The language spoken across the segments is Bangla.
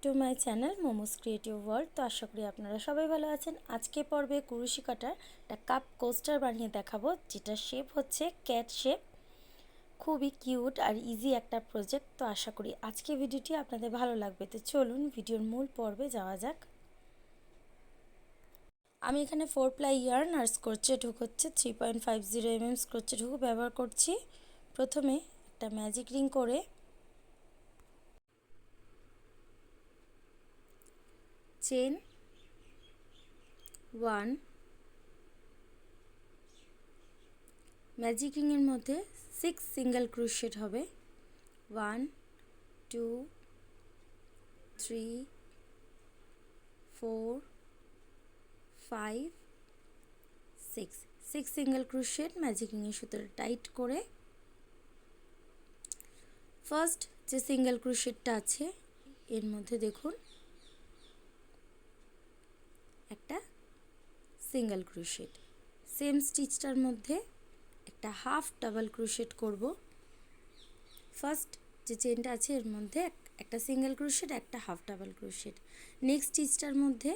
To my channel momos creative world. তো আশা করি আপনারা সবাই ভালো আছেন। আজকে পর্বে কুরুশি কাটার একটা কাপ কোস্টার বানিয়ে দেখাবো, যেটা শেপ হচ্ছে ক্যাট শেপ। খুবই কিউট আর ইজি একটা প্রজেক্ট। তো আশা করি আজকে ভিডিওটি আপনাদের ভালো লাগবে। তো চলুন ভিডিওর মূল পর্বে যাওয়া যাক। আমি এখানে 4 প্লাই ইয়ার্ন আর ক্রোচেট হুক হচ্ছে 3.50 mm ক্রোচেট হুক ব্যবহার করছি। প্রথমে একটা ম্যাজিক রিং করে চেন 1, ম্যাজিক রিংয়ের মধ্যে 6 সিঙ্গেল ক্রোশেট হবে। 1 2 3 4 5 6 সিঙ্গেল ক্রোশেট ম্যাজিক রিংয়ের সুতোটা টাইট করে ফার্স্ট যে সিঙ্গেল ক্রোশেটটা আছে এর মধ্যে দেখুন একটা সিঙ্গেল ক্রোশেট, সেম স্টিচটার মধ্যে একটা হাফ ডাবল ক্রোশেট করব। ফার্স্ট যে চেনটা আছে এর মধ্যে একটা সিঙ্গেল ক্রোশেট, একটা হাফ ডাবল ক্রোশেট। নেক্সট স্টিচটার মধ্যে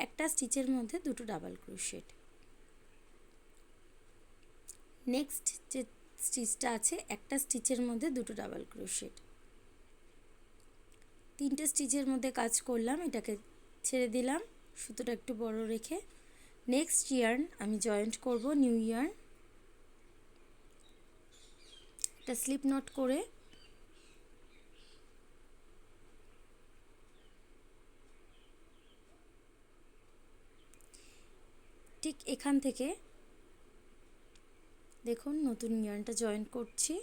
একটা স্টিচের মধ্যে দুটো ডাবল ক্রোশেট। নেক্সট যে স্টিচটা আছে একটা স্টিচের মধ্যে দুটো ডাবল ক্রোশেট। তিনটে স্টিচের মধ্যে কাজ করলাম, এটাকে ছেড়ে দিলাম সুতোটা একটু বড় রেখে। নেক্সট ইয়ার্ন আমি জয়েন্ট করব, নিউ ইয়ার্ন একটা স্লিপ নট করে ঠিক এখান থেকে দেখুন নতুন ইয়ার্নটা জয়েন্ট করছি।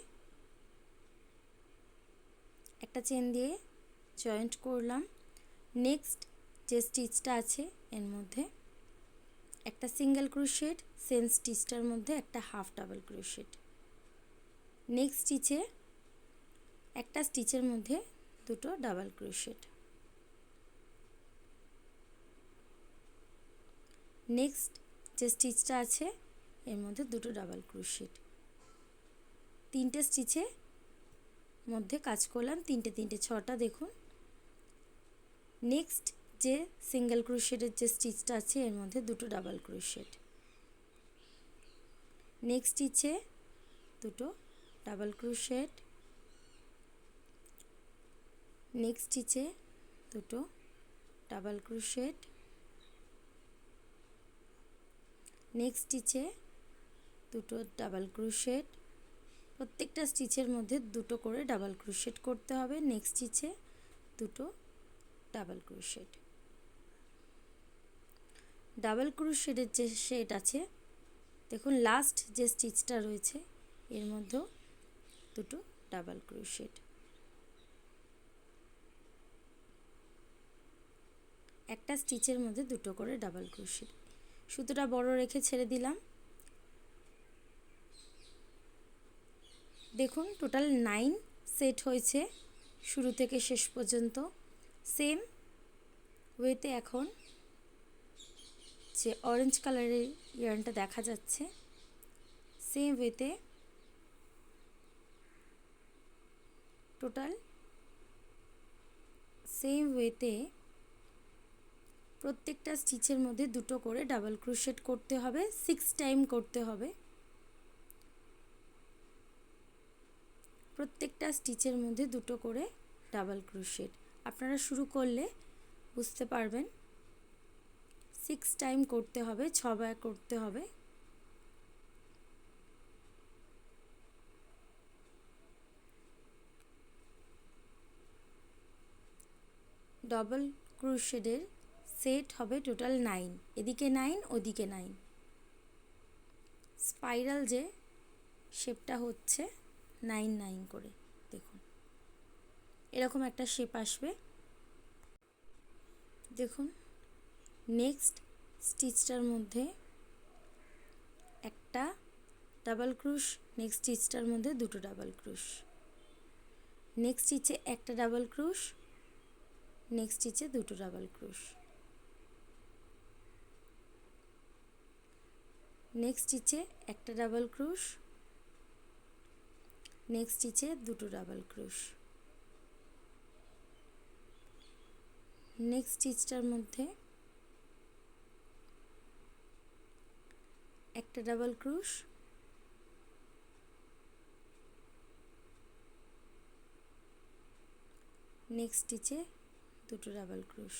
একটা চেন দিয়ে জয়েন্ট করলাম। নেক্সট যে স্টিচটা আছে এর মধ্যে একটা সিঙ্গেল ক্রোশেট, সেম স্টিচটার মধ্যে একটা হাফ ডাবল ক্রোশেট। নেক্সট স্টিচে একটা স্টিচের মধ্যে দুটো ডাবল ক্রোশেট। নেক্সট যে স্টিচটা আছে এর মধ্যে দুটো ডাবল ক্রোশেট। তিনটে স্টিচে মধ্যে কাজ করলাম, তিনটে তিনটে 6টা দেখুন। নেক্সট যে সিঙ্গেল ক্রোশেটের যে স্টিচটা আছে এর মধ্যে দুটো ডাবল ক্রোশেট। নেক্সট স্টিচে দুটো ডাবল ক্রোশেট। নেক্সট স্টিচে দুটো ডাবল ক্রোশেট। নেক্সট স্টিচে দুটো ডাবল ক্রোশেট। প্রত্যেকটা স্টিচের মধ্যে দুটো করে ডাবল ক্রোশেট করতে হবে। নেক্সট স্টিচে দুটো ডাবল ক্রোশেট। ডাবল ক্রোশেটের যে শেড আছে দেখুন, লাস্ট যে স্টিচটা রয়েছে এর মধ্যেও দুটো ডাবল ক্রোশেট। একটা স্টিচের মধ্যে দুটো করে ডাবল ক্রোশেট। সুতোটা বড় রেখে ছেড়ে দিলাম। দেখুন টোটাল 9 সেট হয়েছে শুরু থেকে শেষ পর্যন্ত। সেম ওয়েতে এখন যে অরেঞ্জ কালারের ইয়ার্নটা দেখা যাচ্ছে সেম ওয়েতে প্রত্যেকটা স্টিচের মধ্যে দুটো করে ডাবল ক্রোশেট করতে হবে, 6 টাইম করতে হবে। প্রত্যেকটা স্টিচের মধ্যে দুটো করে ডাবল ক্রোশেট। আপনারা শুরু করলে বুঝতে পারবেন 6 টাইম করতে হবে, 6 বার করতে হবে। ডাবল ক্রোশেটের সেট হবে টোটাল 9, এদিকে 9 ওদিকে 9। স্পাইরাল যে শেপটা হচ্ছে 9 9 করে দেখুন এরকম একটা শেপ আসবে। দেখুন নেক্সট স্টিচটার মধ্যে একটা ডাবল ক্রোশ, নেক্সট স্টিচটার মধ্যে দুটো ডাবল ক্রোশ। নেক্সট স্টিচে একটা ডাবল ক্রোশ, নেক্সট স্টিচে দুটো ডাবল ক্রোশ। নেক্সট স্টিচে একটা ডাবল ক্রোশ, নেক্সট স্টিচে দুটো ডাবল ক্রোশ। নেক্সট স্টিচটার মধ্যে একটা ডাবল ক্রোশ, নেক্সট স্টিচে দুটো ডাবল ক্রোশ,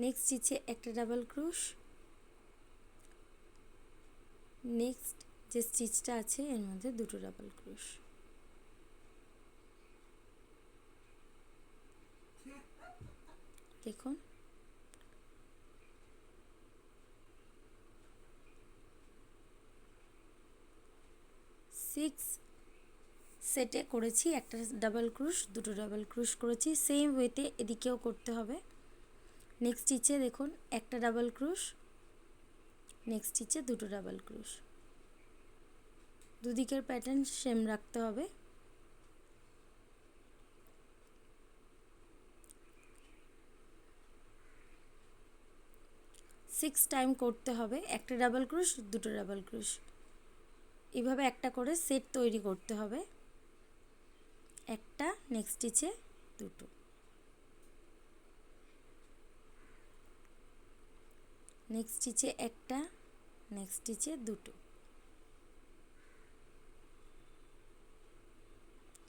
নেক্সট স্টিচে একটা ডাবল ক্রোশ, নেক্সট যে স্টিচটা আছে এর মধ্যে দুটো ডাবল ক্রোশ, দেখুন 6 সেটে করেছি, একটা ডাবল ক্রোশ, দুটো ডাবল ক্রোশ করেছি, সেম ওয়েতে এদিকেও করতে হবে। নেক্সট স্টিচে দেখুন একটা ডাবল ক্রোশ, নেক্সট স্টিচে দুটো ডাবল ক্রোশ, দুদিকের প্যাটার্ন সেম রাখতে হবে। সিক্স টাইম করতে হবে, একটা ডাবল ক্রোশ, দুটো ডাবল ক্রোশ, এইভাবে একটা করে সেট তৈরি করতে হবে। একটা, নেক্সট স্টিচে দুটো, নেক্সট স্টিচে একটা, নেক্সট স্টিচে দুটো,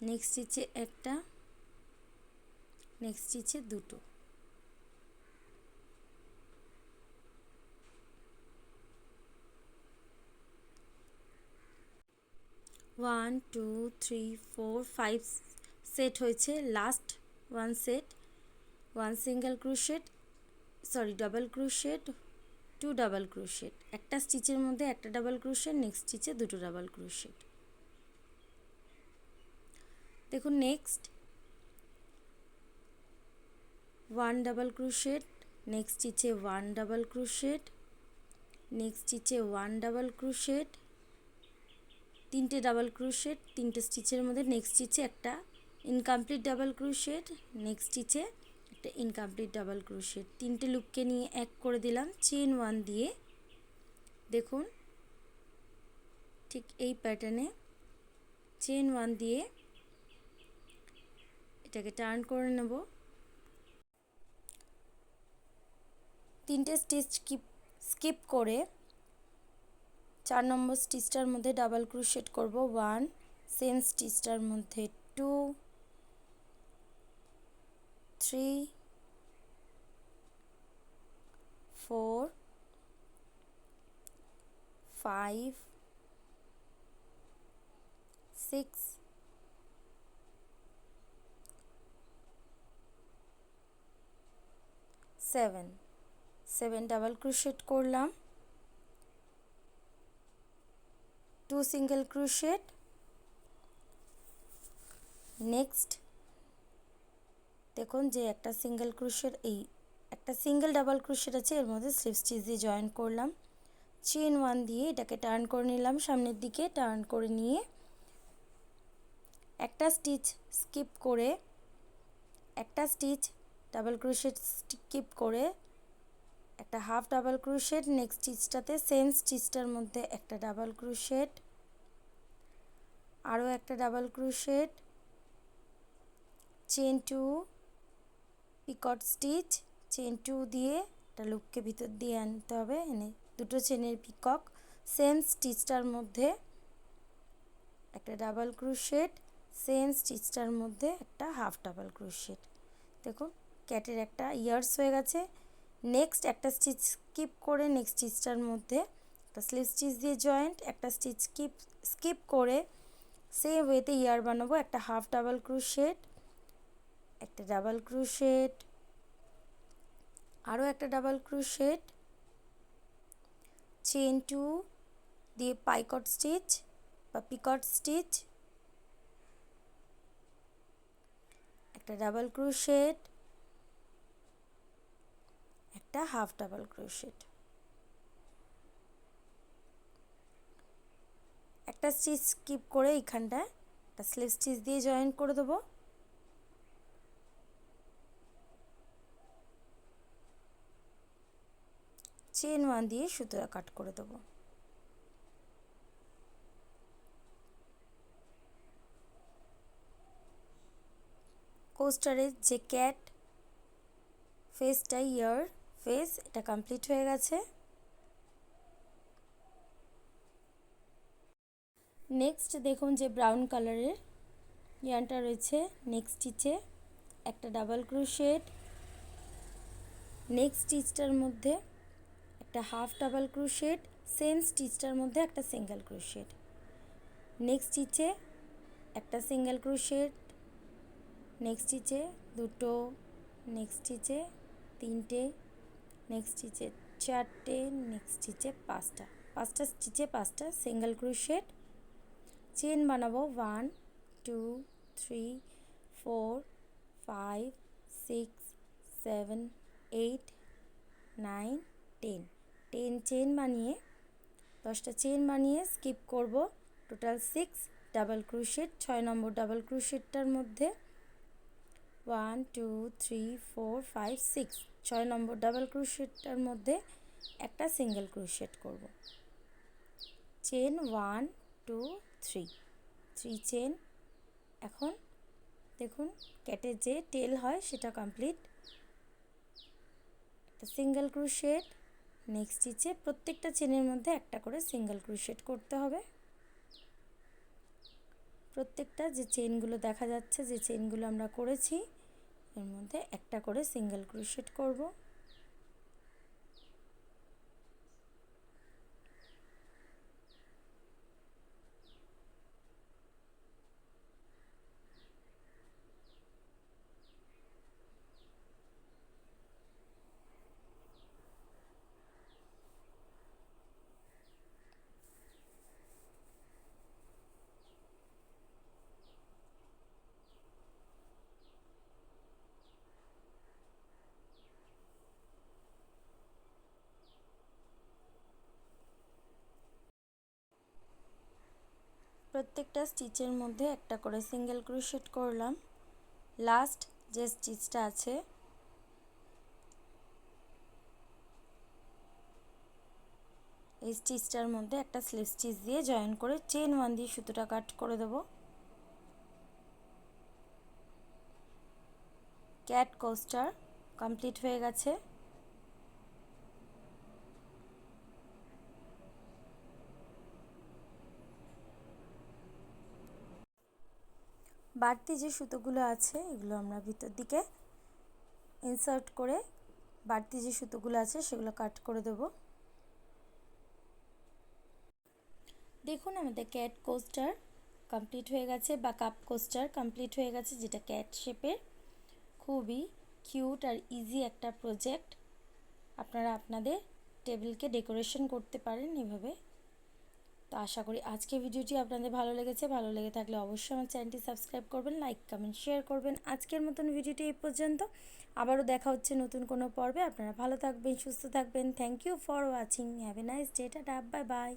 নেক্সট স্টিচে একটা, নেক্সট স্টিচে দুটো, one two three four five set হয়েছে। Last one set, one single crochet, sorry double crochet, two double crochet, একটা স্টিচের মধ্যে একটা ডাবল ক্রোশেট, নেক্সট স্টিচে দুটো ডাবল ক্রোশেট। দেখুন next one double crochet, next স্টিচে ওয়ান ডাবল ক্রোশেট, নেক্সট স্টিচে ওয়ান ডাবল ক্রোশেট, তিনটে ডাবল ক্রোশেট, তিনটে স্টিচের মধ্যে নেক্সট স্টিচে একটা ইনকমপ্লিট ডাবল ক্রোশেট, নেক্সট স্টিচে একটা ইনকমপ্লিট ডাবল ক্রোশেট, তিনটে লুপকে নিয়ে এক করে দিলাম চেইন ওয়ান দিয়ে। দেখুন ঠিক এই প্যাটার্নে চেইন ওয়ান দিয়ে এটাকে টার্ন করে নেব। তিনটে স্টিচ স্কিপ করে 4 নম্বর স্টিচটার মধ্যে ডাবল ক্রোশেট করব, ওয়ান, সেম স্টিচটার মধ্যে two, three, four, five, six, seven double crochet করলাম, টু সিঙ্গেল ক্রোশেট, নেক্সট দেখুন যে একটা সিঙ্গেল ক্রোশেট, এই একটা সিঙ্গেল ডাবল ক্রোশেট আছে এর মধ্যে স্লিপ স্টিচ দিয়ে জয়েন করলাম, চেইন ওয়ান দিয়ে এটাকে টার্ন করে নিলাম, সামনের দিকে টার্ন করে নিয়ে একটা স্টিচ স্কিপ করে, একটা স্টিচ ডাবল ক্রোশেট স্কিপ করে একটা হাফ ডাবল ক্রোশেট, নেক্সট স্টিচটাতে সেম স্টিচটার মধ্যে একটা ডাবল ক্রোশেট, আরও একটা double crochet, chain two, picot stitch, chain two দিয়ে একটা লুপকে ভিতর দিয়ে আনতে হবে, এনে দুটো চেনের পিকক, সেম স্টিচটার মধ্যে একটা ডাবল ক্রোশেট, সেম স্টিচটার মধ্যে একটা হাফ ডাবল ক্রোশেট। দেখুন ক্যাটের একটা ইয়ার্স হয়ে গেছে। নেক্সট একটা স্টিচ স্কিপ করে নেক্সট স্টিচটার মধ্যে একটা স্লিপ স্টিচ দিয়ে জয়েন্ট, একটা স্টিচ স্কিপ করে সেম ওয়েতে ইয়ার বানাবো, একটা হাফ ডাবল ক্রোশেট, একটা ডাবল ক্রোশেট, আরও একটা ডাবল ক্রোশেট, চেইন টু দিয়ে পাইকট স্টিচ বা পিকট স্টিচ, একটা ডাবল ক্রোশেট, একটা হাফ ডাবল ক্রোশেট, একটা স্টিচ স্কিপ করে এইখানটায় একটা স্লিপ স্টিচ দিয়ে জয়েন করে দেবো, চেইন ওয়ান দিয়ে সুতোটা কাট করে দেবো। কোস্টারের যে ক্যাট ফেসটা, ইয়ার ফেস, এটা কমপ্লিট হয়ে গেছে। নেক্সট দেখুন যে ব্রাউন কালারের ইয়ারটা রয়েছে, নেক্সট স্টিচে একটা ডাবল ক্রোশেট, নেক্সট স্টিচটার মধ্যে একটা হাফ ডাবল ক্রোশেট, সেম স্টিচটার মধ্যে একটা সিঙ্গেল ক্রোশেট, নেক্সট স্টিচে একটা সিঙ্গেল ক্রোশেট, নেক্সট স্টিচে দুটো, নেক্সট স্টিচে তিনটে, নেক্সট স্টিচে চারটে, নেক্সট স্টিচে পাঁচটা, পাঁচটা স্টিচে পাঁচটা সিঙ্গেল ক্রোশেট, চেন বানাবো 1 2 3 4 5 6 7 8 9 10, 10 চেন বানিয়ে 10টা চেন বানিয়ে স্কিপ করব, টোটাল 6 ডাবল ক্রোশেট। 6 নম্বর ডাবল ক্রোশেটটার মধ্যে 1 2 3 4 5 6, 6 নম্বর ডাবল ক্রোশেটটার মধ্যে একটা সিঙ্গেল ক্রোশেট করব, চেন 1 2 3, 3 চেন। এখন দেখুন ক্যাটের যে টেল হয় সেটা কমপ্লিট, একটা সিঙ্গেল ক্রোশেট, নেক্সট স্টিচে প্রত্যেকটা চেনের মধ্যে একটা করে সিঙ্গেল ক্রোশেট করতে হবে। প্রত্যেকটা যে চেনগুলো দেখা যাচ্ছে, যে চেনগুলো আমরা করেছি এর মধ্যে একটা করে সিঙ্গেল ক্রোশেট করব। প্রত্যেকটা স্টিচের মধ্যে একটা করে সিঙ্গেল ক্রোশেট করলাম। লাস্ট যে স্টিচটা আছে এই স্টিচটার মধ্যে একটা স্লিপ স্টিচ দিয়ে জয়েন করে চেন 1 দিয়ে সুতোটা কাট করে দেব। ক্যাট কোস্টার কমপ্লিট হয়ে গেছে। বাড়তি যে সুতোগুলো আছে এগুলো আমরা ভিতর দিকে ইনসার্ট করে বাড়তি যে সুতোগুলো আছে সেগুলো কাট করে দেব। দেখুন আমাদের ক্যাট কোস্টার কমপ্লিট হয়ে গেছে, বা কাপ কোস্টার কমপ্লিট হয়ে গেছে, যেটা ক্যাট শেপের। খুবই কিউট আর ইজি একটা প্রজেক্ট। আপনারা আপনাদের টেবিলকে ডেকোরেশন করতে পারেন এভাবে। তো আশা করি আজকে ভিডিওটি আপনাদের ভালো লেগেছে। ভালো লেগে থাকলে অবশ্যই আমার চ্যানেলটি সাবস্ক্রাইব করবেন, লাইক কমেন্ট শেয়ার করবেন। আজকের মতন ভিডিওটি এই পর্যন্ত, আবারও দেখা হচ্ছে নতুন কোনো পর্বে। আপনারা ভালো থাকবেন, সুস্থ থাকবেন। Thank you for watching, have a nice day, tata, bye by.